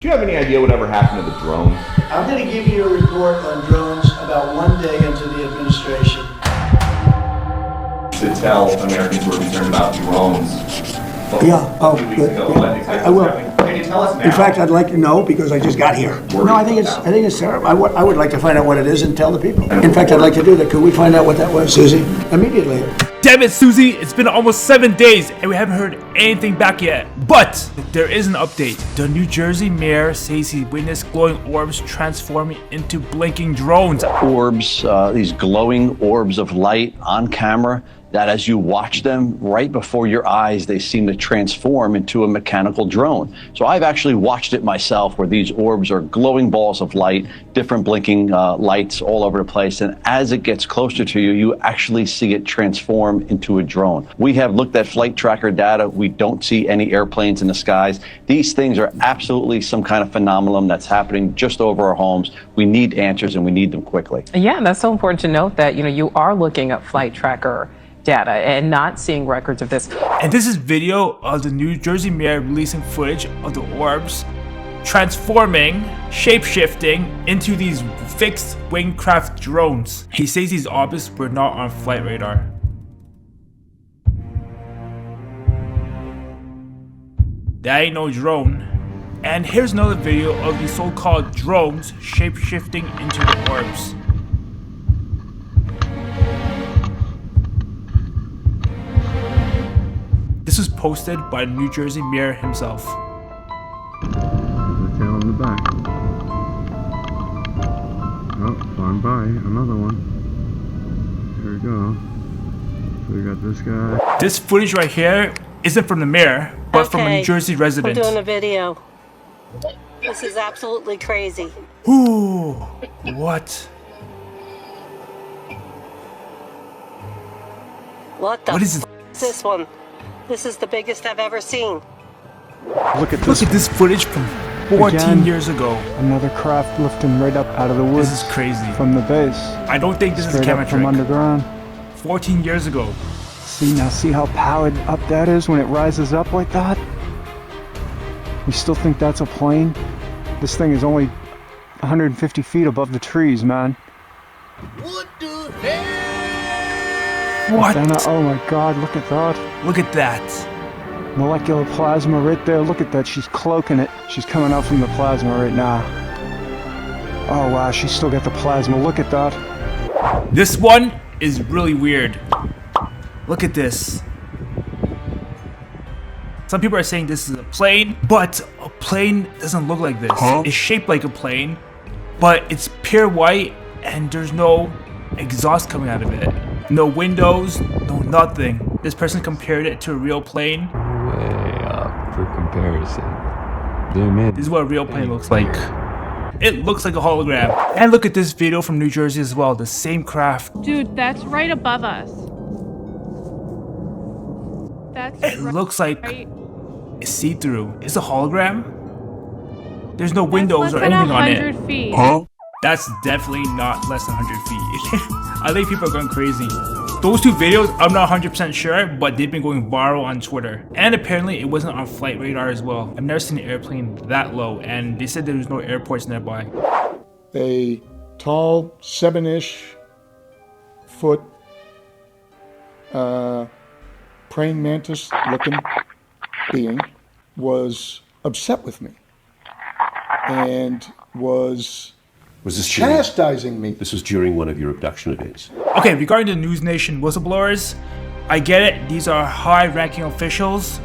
you have any idea whatever happened to the drones? I'm going to give you a report on drones about 1 day into the administration. To tell Americans who are concerned about drones. Good. I will. Can you tell us now? In fact, I'd like to know because I just got here. No, I think it's terrible. I would like to find out what it is and tell the people. In fact, I'd like to do that. Could we find out what that was, Susie? Immediately. Damn it, Susie! It's been almost 7 days and we haven't heard anything back yet. But there is an update. The New Jersey mayor says he witnessed glowing orbs transforming into blinking drones. Orbs, these glowing orbs of light on camera, that as you watch them right before your eyes, they seem to transform into a mechanical drone. So I've actually watched it myself where these orbs are glowing balls of light, different blinking lights all over the place. And as it gets closer to you, you actually see it transform into a drone. We have looked at flight tracker data. We don't see any airplanes in the skies. These things are absolutely some kind of phenomenon that's happening just over our homes. We need answers and we need them quickly. Yeah, and that's so important to note that, you are looking at flight tracker data and not seeing records of this. And this is video of the New Jersey mayor releasing footage of the orbs transforming, shape-shifting into these fixed wing craft drones. He says these objects were not on flight radar. That ain't no drone. And here's another video of the so-called drones shape-shifting into the orbs. This was posted by the New Jersey mayor himself. There's the tail in the back. Oh, flying by, another one. Here we go. So we got this guy. This footage right here isn't from the mayor, but from a New Jersey resident. I'm doing a video. This is absolutely crazy. Ooh, what? What is this one? This is the biggest I've ever seen. Look at this footage from 14 years ago. Another craft lifting right up out of the woods. This is crazy. From the base. I don't think this is a camera from trick. underground. 14 years ago. See how powered up that is when it rises up like that? You still think that's a plane? This thing is only 150 feet above the trees, man. What the hell? What? Oh my god, look at that. Look at that. Molecular plasma right there. Look at that. She's cloaking it. She's coming out from the plasma right now. Oh wow, she's still got the plasma. Look at that. This one is really weird. Look at this. Some people are saying this is a plane, but a plane doesn't look like this. It's shaped like a plane, but it's pure white and there's no exhaust coming out of it. No windows, no nothing. This person compared it to a real plane. Way up for comparison. Zoom in. This is what a real plane looks like. It looks like a hologram. And look at this video from New Jersey as well. The same craft. Dude, that's right above us. It looks like it's see-through. It's a hologram? There's no windows or anything on it. Feet. That's definitely not less than 100 feet. I think people are going crazy. Those two videos, I'm not 100% sure, but they've been going viral on Twitter. And apparently it wasn't on flight radar as well. I've never seen an airplane that low, and they said there was no airports nearby. A tall, 7-ish foot praying mantis looking being was upset with me and was this chastising me. This was during one of your abduction events. Okay, regarding the News Nation whistleblowers, I get it, these are high-ranking officials,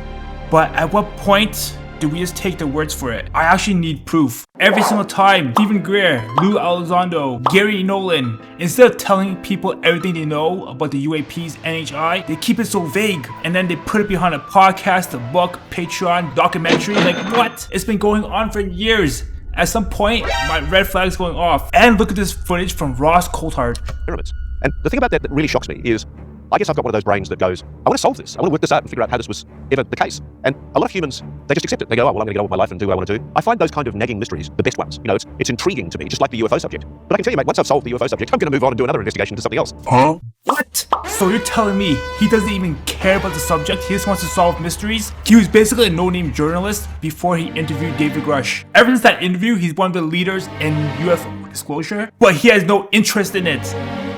but at what point do we just take their words for it? I actually need proof. Every single time, Stephen Greer, Lou Elizondo, Gary Nolan, instead of telling people everything they know about the UAP's NHI, they keep it so vague, and then they put it behind a podcast, a book, Patreon, documentary, like what? It's been going on for years. At some point, my red flag's going off. And look at this footage from Ross Coulthard. Pyramids. And the thing about that really shocks me is I guess I've got one of those brains that goes, I want to solve this. I want to work this out and figure out how this was ever the case. And a lot of humans, they just accept it. They go, oh, well, I'm going to get on with my life and do what I want to do. I find those kind of nagging mysteries the best ones. You know, it's intriguing to me, just like the UFO subject. But I can tell you, mate, once I've solved the UFO subject, I'm going to move on and do another investigation into something else. Huh? What? So you're telling me he doesn't even care about the subject, he just wants to solve mysteries? He was basically a no-name journalist before he interviewed David Grush. Ever since that interview, he's one of the leaders in UFO disclosure, but he has no interest in it.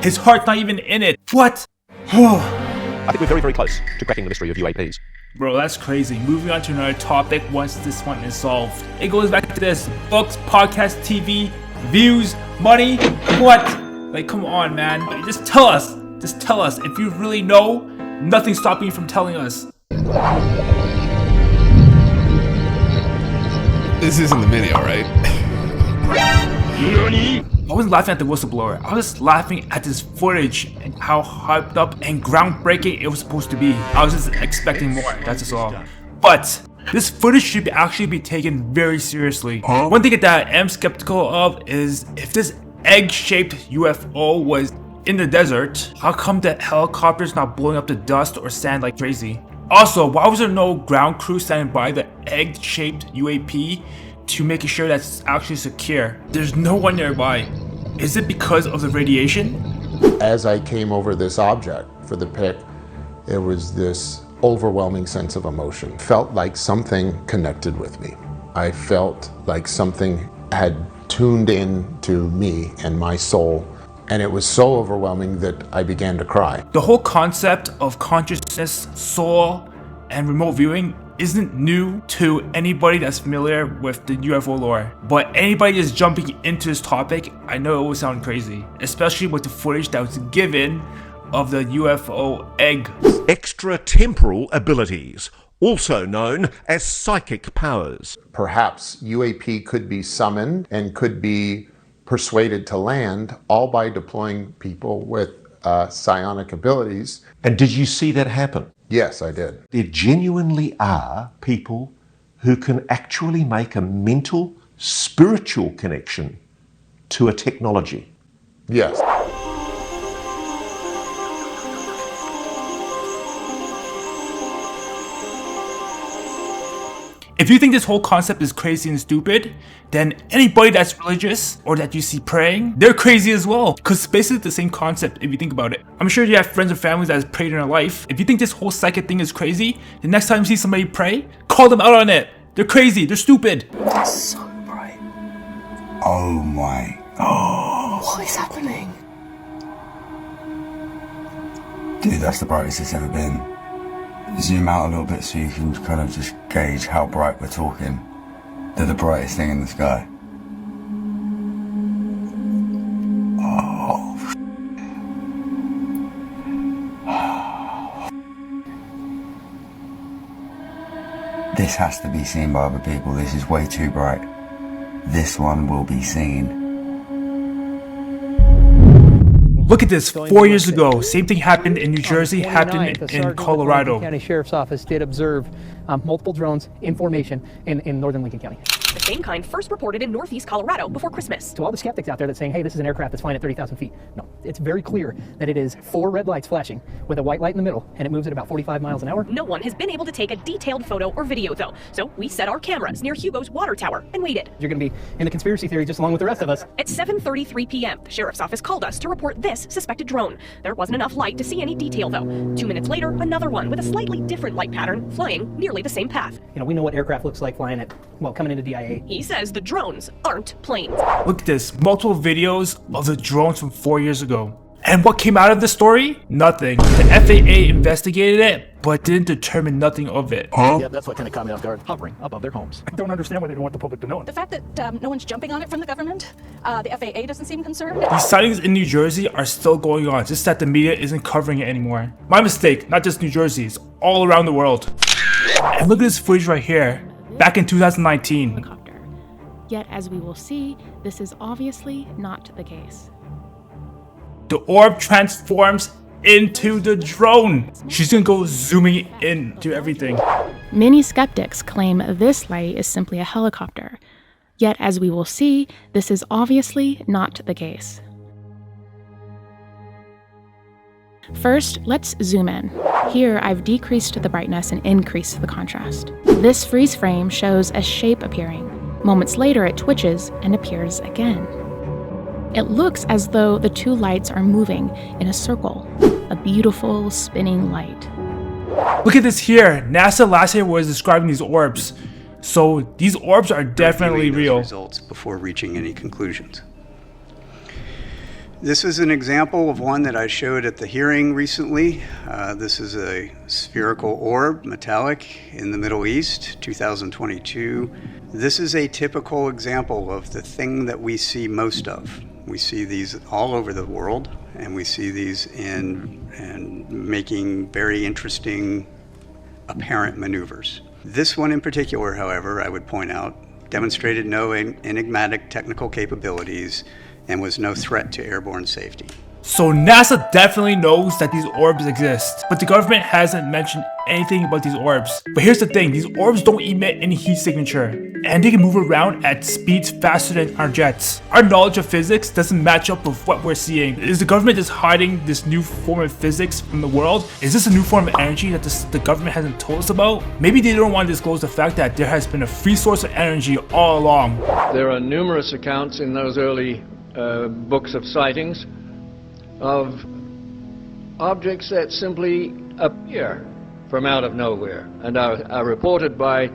His heart's not even in it. What? I think we're very, very close to cracking the mystery of UAPs. Bro, that's crazy. Moving on to another topic once this one is solved. It goes back to this. Books, podcasts, TV, views, money, what? Like, come on, man. Just tell us. Just tell us. If you really know, nothing's stopping you from telling us. This isn't the video, right? I wasn't laughing at the whistleblower. I was laughing at this footage and how hyped up and groundbreaking it was supposed to be. I was just expecting more. That's just all. But this footage should actually be taken very seriously. One thing that I am skeptical of is if this egg-shaped UFO was in the desert, how come the helicopter's not blowing up the dust or sand like crazy? Also, why was there no ground crew standing by the egg-shaped UAP to make sure that's actually secure? There's no one nearby. Is it because of the radiation? As I came over this object for the pic, it was this overwhelming sense of emotion. Felt like something connected with me. I felt like something had tuned in to me and my soul, and it was so overwhelming that I began to cry. The whole concept of consciousness, soul, and remote viewing isn't new to anybody that's familiar with the UFO lore. But anybody that's jumping into this topic, I know it will sound crazy, especially with the footage that was given of the UFO egg. Extratemporal abilities, also known as psychic powers. Perhaps UAP could be summoned and could be persuaded to land, all by deploying people with psionic abilities. And did you see that happen? Yes, I did. There genuinely are people who can actually make a mental, spiritual connection to a technology. Yes. If you think this whole concept is crazy and stupid, then anybody that's religious or that you see praying, they're crazy as well. Because it's basically the same concept if you think about it. I'm sure you have friends or families that have prayed in their life. If you think this whole psychic thing is crazy, the next time you see somebody pray, call them out on it. They're crazy, they're stupid. That's so bright. Oh my. Oh. What is happening? Dude, that's the brightest it's ever been. Zoom out a little bit so you can kind of just gauge how bright we're talking. They're the brightest thing in the sky. Oh. This has to be seen by other people. This is way too bright. This one will be seen. Look at this, 4 years ago, same thing happened in New Jersey, happened in Colorado. The County Sheriff's Office did observe multiple drones in formation in northern Lincoln County. The same kind first reported in northeast Colorado before Christmas. To all the skeptics out there that's saying, hey, this is an aircraft that's flying at 30,000 feet. No, it's very clear that it is 4 red lights flashing with a white light in the middle, and it moves at about 45 miles an hour. No one has been able to take a detailed photo or video, though, so we set our cameras near Hugo's water tower and waited. You're going to be in the conspiracy theory just along with the rest of us. At 7:33 p.m., the sheriff's office called us to report this suspected drone. There wasn't enough light to see any detail, though. 2 minutes later, another one with a slightly different light pattern, flying nearly the same path. You know, we know what aircraft looks like flying at, well, coming into DIA. He says the drones aren't planes. Look at this, multiple videos of the drones from 4 years ago. And what came out of the story? Nothing. The FAA investigated it, but didn't determine nothing of it. Huh? Yeah, that's what kind of caught me off guard, hovering above their homes. I don't understand why they don't want the public to know it. The fact that no one's jumping on it from the government, the FAA doesn't seem concerned. These sightings in New Jersey are still going on, just that the media isn't covering it anymore. My mistake, not just New Jersey, it's all around the world. And look at this footage right here, back in 2019. Yet, as we will see, this is obviously not the case. The orb transforms into the drone. She's gonna go zooming in to everything. Many skeptics claim this light is simply a helicopter. Yet, as we will see, this is obviously not the case. First, let's zoom in. Here, I've decreased the brightness and increased the contrast. This freeze frame shows a shape appearing. Moments later, it twitches and appears again. It looks as though the two lights are moving in a circle, a beautiful spinning light. Look at this here. NASA last year was describing these orbs. So these orbs are definitely real. Results before reaching any conclusions. This is an example of one that I showed at the hearing recently. This is a spherical orb, metallic, in the Middle East, 2022. This is a typical example of the thing that we see most of. We see these all over the world, and we see these in making very interesting apparent maneuvers. This one in particular, however, I would point out, demonstrated no enigmatic technical capabilities and was no threat to airborne safety. So NASA definitely knows that these orbs exist, but the government hasn't mentioned anything about these orbs. But here's the thing, these orbs don't emit any heat signature, and they can move around at speeds faster than our jets. Our knowledge of physics doesn't match up with what we're seeing. Is the government just hiding this new form of physics from the world? Is this a new form of energy that the government hasn't told us about? Maybe they don't want to disclose the fact that there has been a free source of energy all along. There are numerous accounts in those early books of sightings of objects that simply appear from out of nowhere and are reported by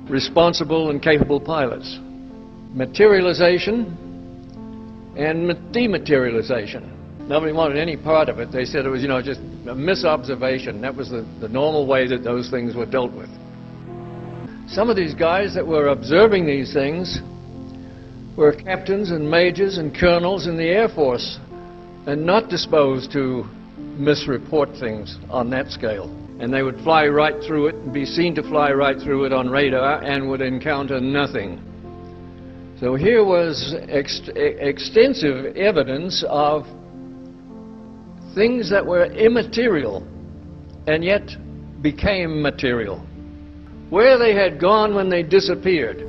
responsible and capable pilots. Materialization and dematerialization. Nobody wanted any part of it. They said it was, just a misobservation. That was the normal way that those things were dealt with. Some of these guys that were observing these things were captains and majors and colonels in the Air Force, and not disposed to misreport things on that scale. And they would fly right through it and be seen to fly right through it on radar and would encounter nothing. So here was extensive evidence of things that were immaterial and yet became material. Where they had gone when they disappeared.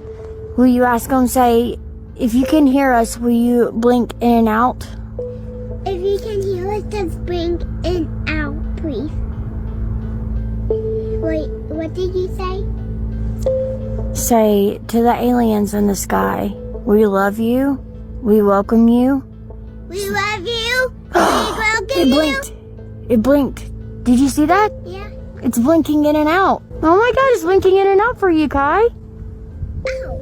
Will you ask them, say, if you can hear us, will you blink in and out? If you can hear us, just blink in and out, please. Wait, what did you say? Say to the aliens in the sky, we love you, we welcome you. We love you, we welcome It blinked. It blinked. Did you see that? Yeah. It's blinking in and out. Oh my god, it's blinking in and out for you, Kai. Ow.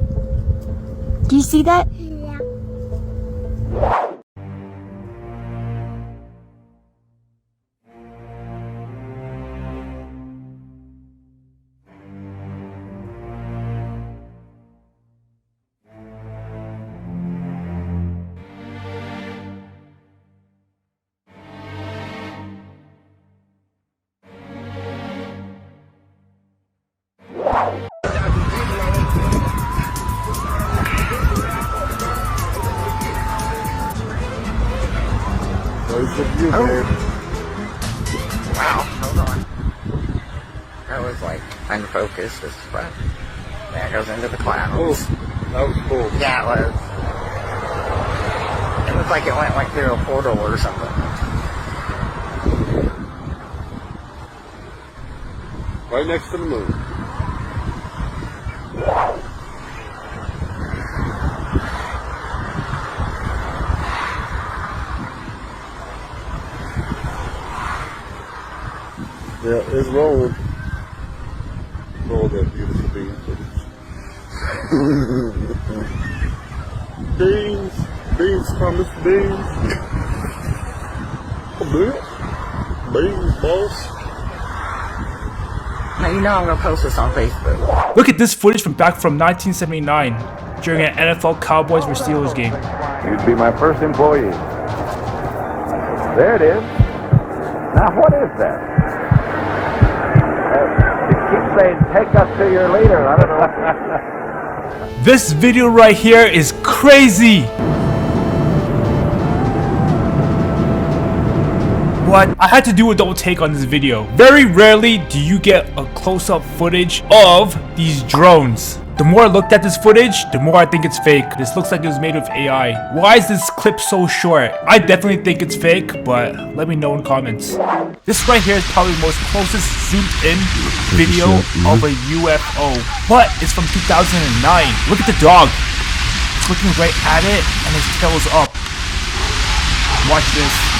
Do you see that? Yeah. Wow, hold on. That was like unfocused as fuck. There goes into the clouds. Oh, that was cool. Yeah, it was. It looked like it went like through a portal or something. Right next to the moon. Yeah, it's rolling. Roll that beautiful bean, please. Beans, Thomas, beans. Beans, boss. Now you know I'm gonna post this on Facebook. Look at this footage from back from 1979 during an NFL Cowboys vs. Steelers game. You'd be my first employee. There it is. Now what is that? Keep saying, take us to your leader. I don't know. This video right here is crazy. What? I had to do a double take on this video. Very rarely do you get a close-up footage of these drones. The more I looked at this footage, the more I think it's fake. This looks like it was made with AI. Why is this clip so short? I definitely think it's fake, but let me know in comments. This right here is probably the most closest zoomed in video of a UFO, but it's from 2009. Look at the dog. It's looking right at it and his tail is up. Watch this.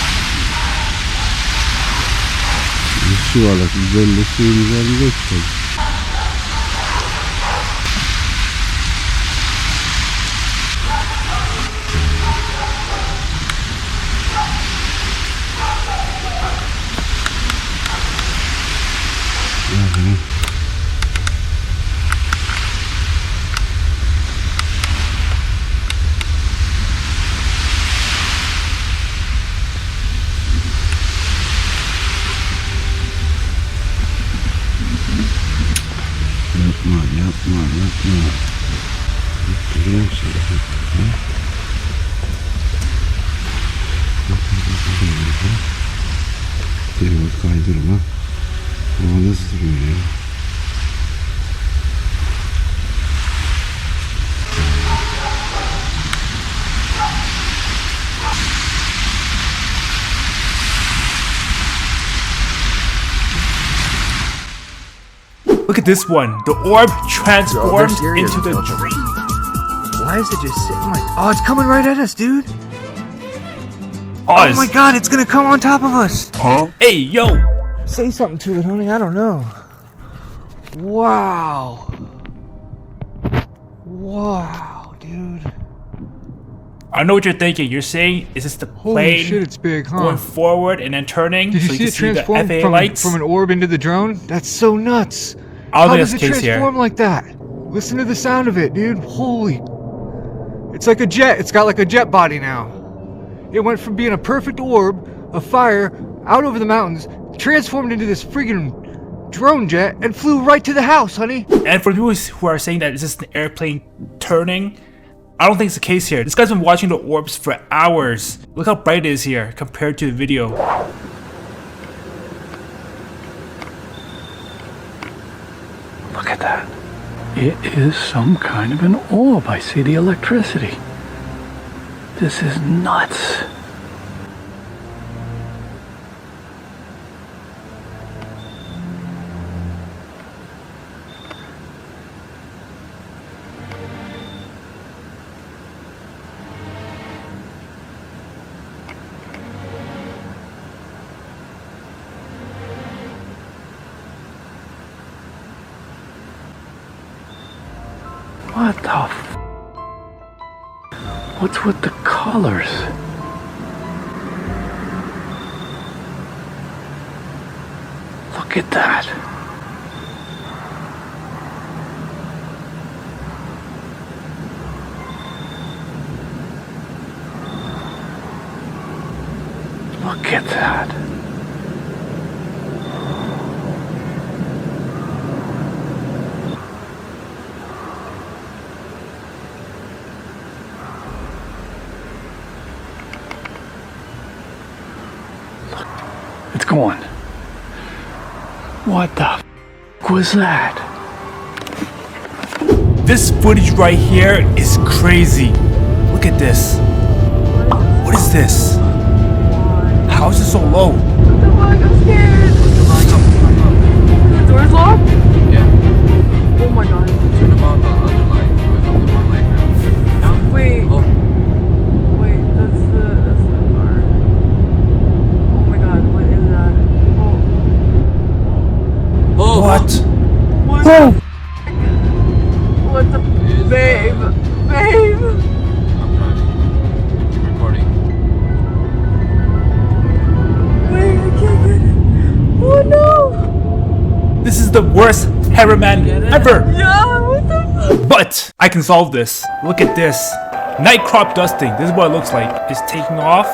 Look at this one. The orb transforms into the tree. Why is it just sitting like... Oh, it's coming right at us, dude. Oh my god, it's gonna come on top of us. Huh? Hey, yo. Say something to it, honey. I don't know. Wow. Wow, dude. I know what you're thinking. You're saying, is this the plane Holy shit, it's big, huh? going forward and then turning? Did you so see you it can transform see the FAA lights? from an orb into the drone? That's so nuts. I don't How think does that's it the case here. transform like that? Listen to the sound of it, dude. Holy. It's like a jet. It's got like a jet body now. It went from being a perfect orb of fire out over the mountains, transformed into this friggin' drone jet, and flew right to the house, honey. And for people who are saying that it's just an airplane turning, I don't think it's the case here. This guy's been watching the orbs for hours. Look how bright it is here compared to the video. Look at that. It is some kind of an orb. I see the electricity. This is nuts. What the f... What's with the colors? Look at that. Look at that. It's going. What the f was that? This footage right here is crazy. Look at this. What is this? How is it so low? I'm scared. The door's locked? Yeah. Oh my god. Turn them on the other light. Wait. Oh. Wait, that's the car. Oh my god, what is that? Oh. What? What the What the babe? Babe! I'm driving. Recording. Wait, I can't get it. Oh no! This is the worst cameraman ever. Yeah, what the fuck? But I can solve this. Look at this. Night crop dusting. This is what it looks like. It's taking off.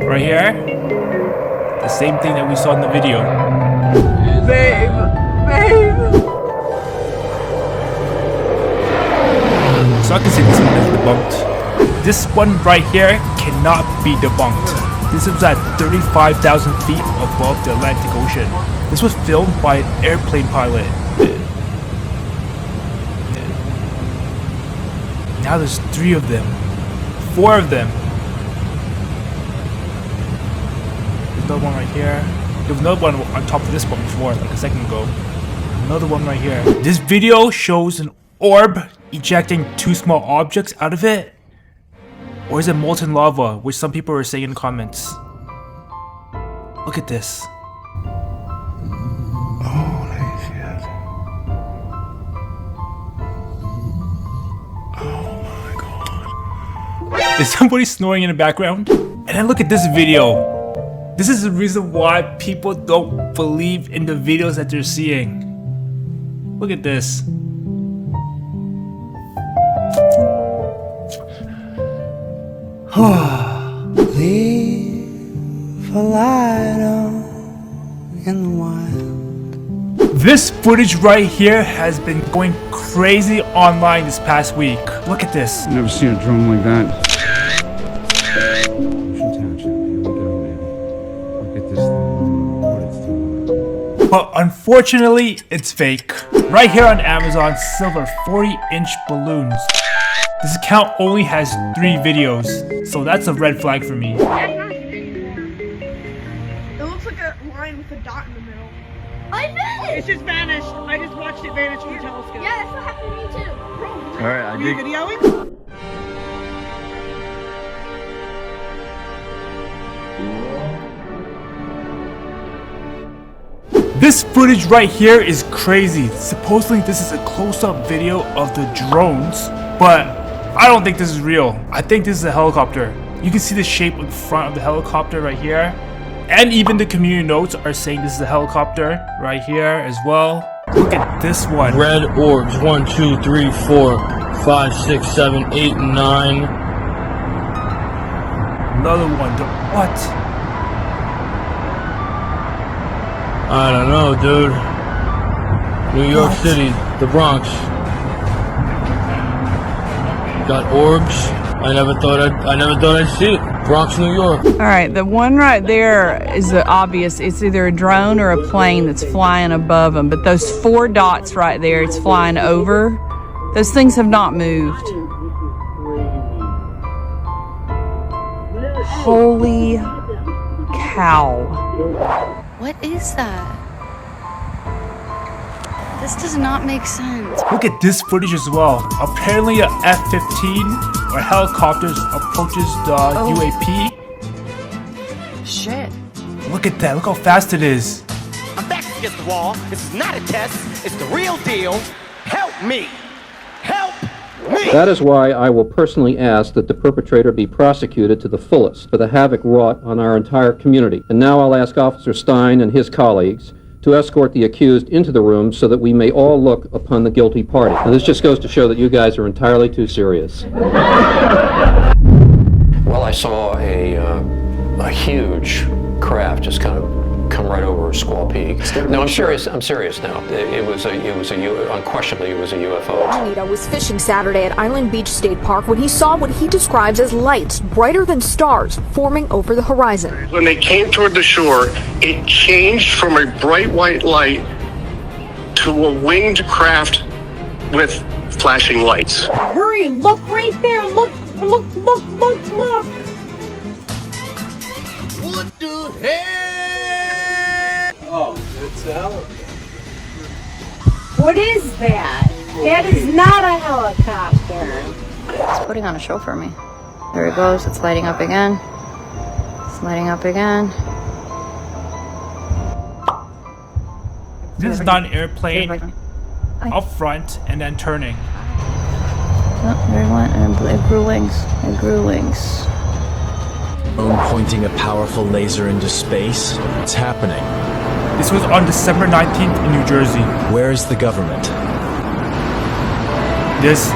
Right here. The same thing that we saw in the video. Babe! Babe! So I can say this one is debunked. This one right here cannot be debunked. This was at 35,000 feet above the Atlantic Ocean. This was filmed by an airplane pilot. Now there's 3 of them. 4 of them. There's another one right here. There was another one on top of this one before, like a second ago. Another one right here. This video shows an orb ejecting 2 small objects out of it. Or is it molten lava, which some people are saying in the comments. Look at this. Holy shit. Is somebody snoring in the background? And then look at this video. This is the reason why people don't believe in the videos that they're seeing. Look at this. Leave a light on in the wild. This footage right here has been going crazy online this past week. Look at this. Never seen a drone like that. But unfortunately, it's fake. Right here on Amazon, silver 40-inch balloons. This account only has 3 videos, so that's a red flag for me. It looks like a line with a dot in the middle. I vanished! It's just vanished. I just watched it vanish from the telescope. Yeah, that's what happened to me too. Alright, I Are you dig. videoing? This footage right here is crazy. Supposedly this is a close-up video of the drones, but I don't think this is real. I think this is a helicopter. You can see the shape in front of the helicopter right here. And even the community notes are saying this is a helicopter right here as well. Look at this one. Red orbs, 1, 2, 3, 4, 5, 6, 7, 8, 9. Another one. What? I don't know, dude. New York City, the Bronx. Got orbs. I never thought I'd see it. Bronx, New York. All right, the one right there is obvious. It's either a drone or a plane that's flying above them. But those 4 dots right there, it's flying over. Those things have not moved. Holy cow. What is that? This does not make sense. Look at this footage as well. Apparently a F-15 or helicopters approaches the UAP. Shit. Look at that. Look how fast it is. I'm back against the wall. This is not a test. It's the real deal. Help me. Help me. That is why I will personally ask that the perpetrator be prosecuted to the fullest for the havoc wrought on our entire community. And now I'll ask Officer Stein and his colleagues to escort the accused into the room so that we may all look upon the guilty party. Now, this just goes to show that you guys are entirely too serious. Well, I saw a huge craft just kind of come right over Squaw Peak. No, I'm serious now. Unquestionably, it was a UFO. Anita was fishing Saturday at Island Beach State Park when he saw what he describes as lights brighter than stars forming over the horizon. When they came toward the shore, it changed from a bright white light to a winged craft with flashing lights. Hurry, look right there. Look. What the hell? Oh, it's a helicopter. What is that? That is not a helicopter. It's putting on a show for me. There it goes. It's lighting up again. It's lighting up again. This is not an airplane up front and then turning. Oh, there it went, and it grew wings. It grew wings. Pointing a powerful laser into space. It's happening. This was on December 19th in New Jersey. Where's the government? This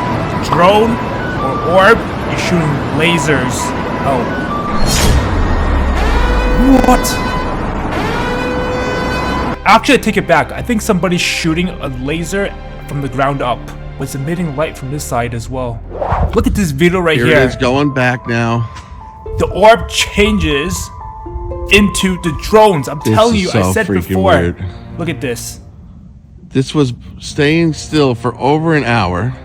drone or orb is shooting lasers out. What? Actually, I take it back. I think somebody's shooting a laser from the ground up. But it's emitting light from this side as well. Look at this video right here. Here it is going back now. The orb changes into the drones. I'm telling you, so I said freaking before. weird. Look at this. This was staying still for over an hour.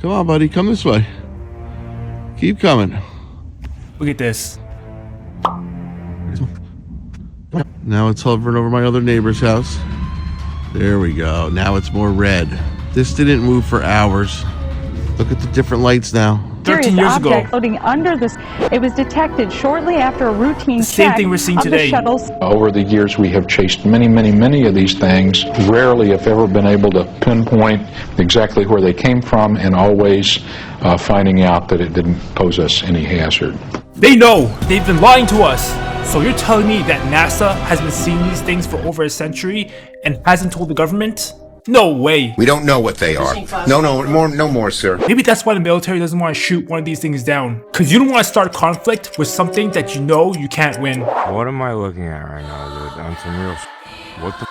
Come on, buddy. Come this way. Keep coming. Look at this. Now it's hovering over my other neighbor's house. There we go. Now it's more red. This didn't move for hours. Look at the different lights now. 13 years ago. Floating under this. It was detected shortly after a routine Same check thing we're seeing of the today. shuttle's. Over the years, we have chased many of these things. Rarely, if ever, been able to pinpoint exactly where they came from, and always finding out that it didn't pose us any hazard. They know. They've been lying to us. So you're telling me that NASA has been seeing these things for over a century and hasn't told the government? No way. We don't know what they are. No more, sir. Maybe that's why the military doesn't want to shoot one of these things down. Because you don't want to start conflict with something that you know you can't win. What am I looking at right now, dude? On some real what the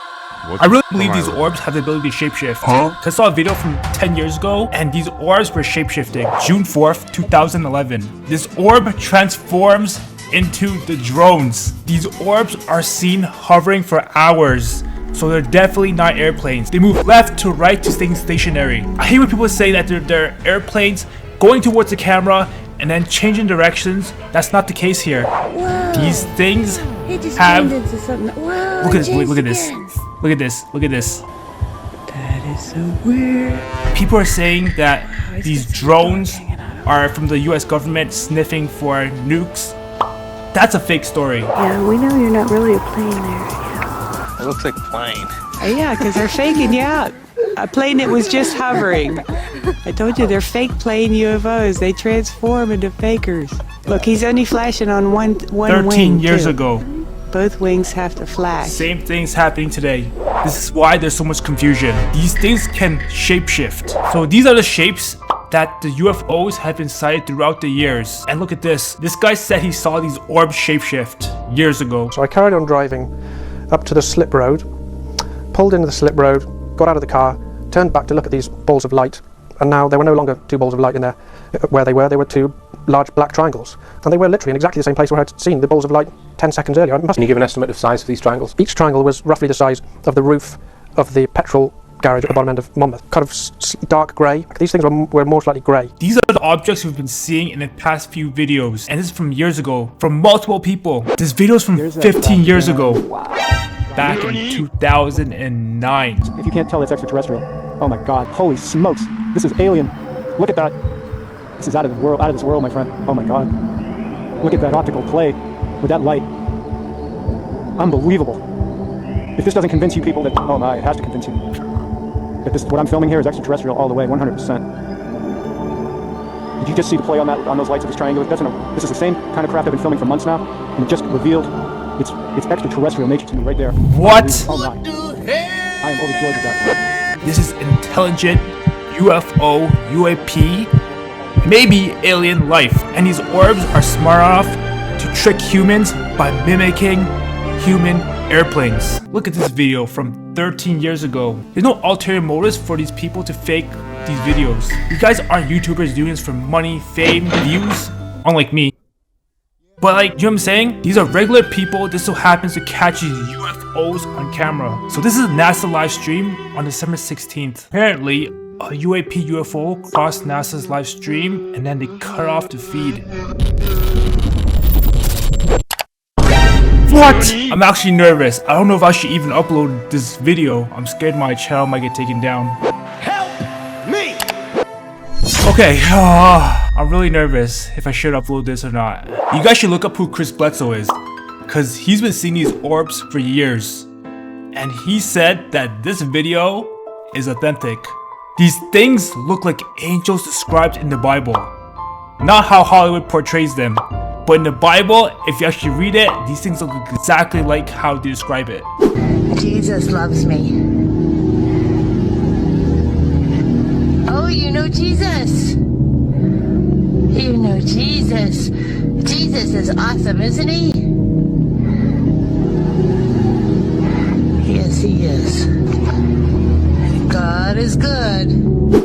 I really believe these orbs have the ability to shapeshift. Huh? I saw a video from 10 years ago, and these orbs were shapeshifting. June 4th, 2011. This orb transforms into the drones. These orbs are seen hovering for hours. So they're definitely not airplanes. They move left to right to staying stationary. I hate when people say that they're airplanes going towards the camera and then changing directions. That's not the case here. Whoa. These things have... Look at this, look at this. Look at this, look at this. That is so weird. People are saying that these drones are from the US government sniffing for nukes. That's a fake story. Yeah, we know you're not really a plane there. It looks like a plane. Yeah, because they're faking you out. A plane that was just hovering. I told you, they're fake plane UFOs. They transform into fakers. Look, he's only flashing on one 13 wing, years too. ago. Both wings have to flash. Same thing's happening today. This is why there's so much confusion. These things can shapeshift. So these are the shapes that the UFOs have been sighted throughout the years. And look at this. This guy said he saw these orbs shapeshift years ago. So I carried on driving up to the slip road, pulled into the slip road, got out of the car, turned back to look at these balls of light, and now there were no longer two balls of light in there where they were two large black triangles, and they were literally in exactly the same place where I'd seen the balls of light 10 seconds earlier. Can you give an estimate of size of these triangles? Each triangle was roughly the size of the roof of the petrol garage at the bottom end of Monmouth, kind of dark grey. These things were more slightly grey. These are the objects we've been seeing in the past few videos, and this is from years ago, from multiple people. This video is from 15 years ago. Wow. Back in 2009. If you can't tell, it's extraterrestrial. Oh my god, holy smokes, this is alien. Look at that. This is out of this world, my friend. Oh my god. Look at that optical play with that light. Unbelievable. If this doesn't convince you people that, oh my, it has to convince you. That what I'm filming here is extraterrestrial all the way, 100%. Did you just see the play on those lights of this triangle? This is the same kind of craft I've been filming for months now, and it just revealed its extraterrestrial nature to me right there. What? Oh my. I am overjoyed with that. This is intelligent UFO, UAP, maybe alien life. And these orbs are smart enough to trick humans by mimicking human airplanes. Look at this video from 13 years ago. There's no ulterior motives for these people to fake these videos. You guys aren't YouTubers doing this for money, fame, views, unlike me. But like, you know what I'm saying? These are regular people. This so happens to catch these UFOs on camera. So this is a NASA live stream on December 16th. Apparently, a UAP UFO crossed NASA's live stream and then they cut off the feed. What? I'm actually nervous. I don't know if I should even upload this video. I'm scared my channel might get taken down. Help me! Okay, I'm really nervous if I should upload this or not. You guys should look up who Chris Bledsoe is, because he's been seeing these orbs for years. And he said that this video is authentic. These things look like angels described in the Bible. Not how Hollywood portrays them. But in the Bible, if you actually read it, these things look exactly like how they describe it. Jesus loves me. Oh, you know Jesus. You know Jesus. Jesus is awesome, isn't he? Yes, he is. God is good.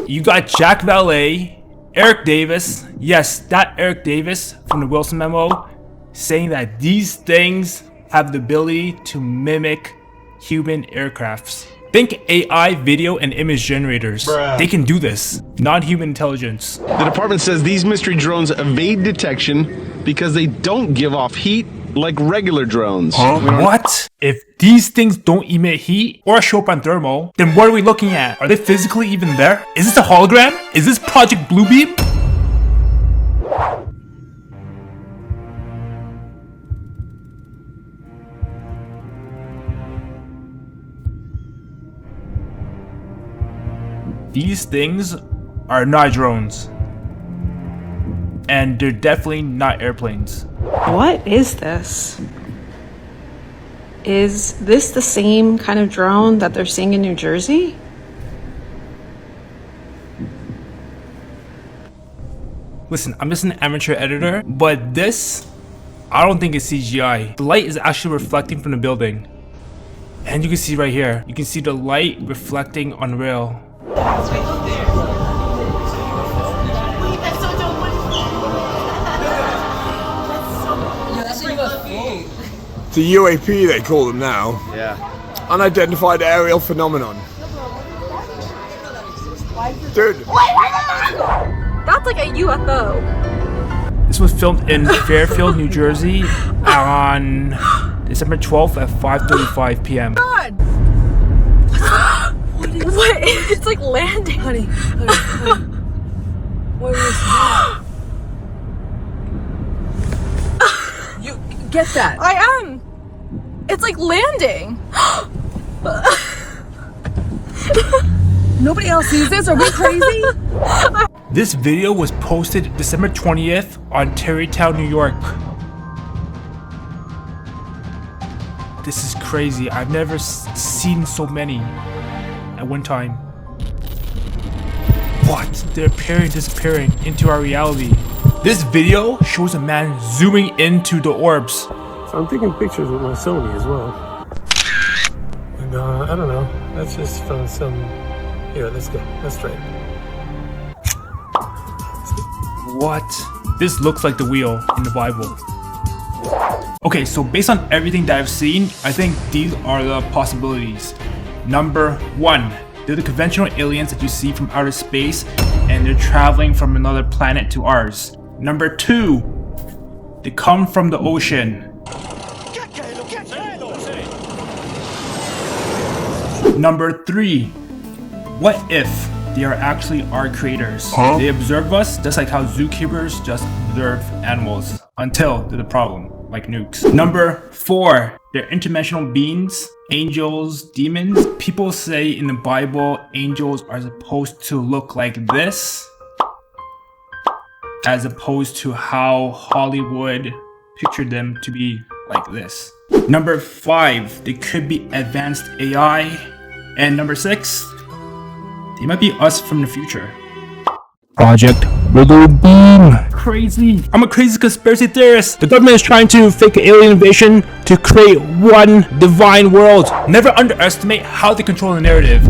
You got Jack Valet, Eric Davis, yes, that Eric Davis from the Wilson Memo, saying that these things have the ability to mimic human aircrafts. Think AI, video, and image generators. They can do this. Non-human intelligence. The department says these mystery drones evade detection because they don't give off heat like regular drones. What? If these things don't emit heat or show up on thermal, then what are we looking at? Are they physically even there? Is this a hologram? Is this Project Bluebeam? These things are not drones. And they're definitely not airplanes. What is this? Is this the same kind of drone that they're seeing in New Jersey? Listen, I'm just an amateur editor, but this, I don't think it's CGI. The light is actually reflecting from the building. And you can see right here, you can see the light reflecting on rail. It's a UAP, they call them now. Yeah. Unidentified aerial phenomenon. Dude. That's like a UFO. This was filmed in Fairfield, New Jersey on December 12th at 5:35 p.m. God! What? It's like landing. Honey. What is You get that? I am. It's like landing. Nobody else sees this? Are we crazy? This video was posted December 20th on Tarrytown, New York. This is crazy. I've never seen so many at one time. What? They're appearing, disappearing into our reality. This video shows a man zooming into the orbs. So I'm taking pictures with my Sony as well. And I don't know. That's just from some. Here, let's go. Let's try it. What? This looks like the wheel in the Bible. Okay, so based on everything that I've seen, I think these are the possibilities. Number 1, they're the conventional aliens that you see from outer space, and they're traveling from another planet to ours. Number 2, they come from the ocean. Number 3, what if they are actually our creators? They observe us just like how zookeepers just observe animals until they're the problem, like nukes. Number 4, they're interdimensional beings, angels, demons. People say in the Bible, angels are supposed to look like this, as opposed to how Hollywood pictured them to be like this. Number 5, they could be advanced AI. And number 6, they might be us from the future. Project Bluebeam. Crazy. I'm a crazy conspiracy theorist. The government is trying to fake an alien invasion to create one divine world. Never underestimate how they control the narrative.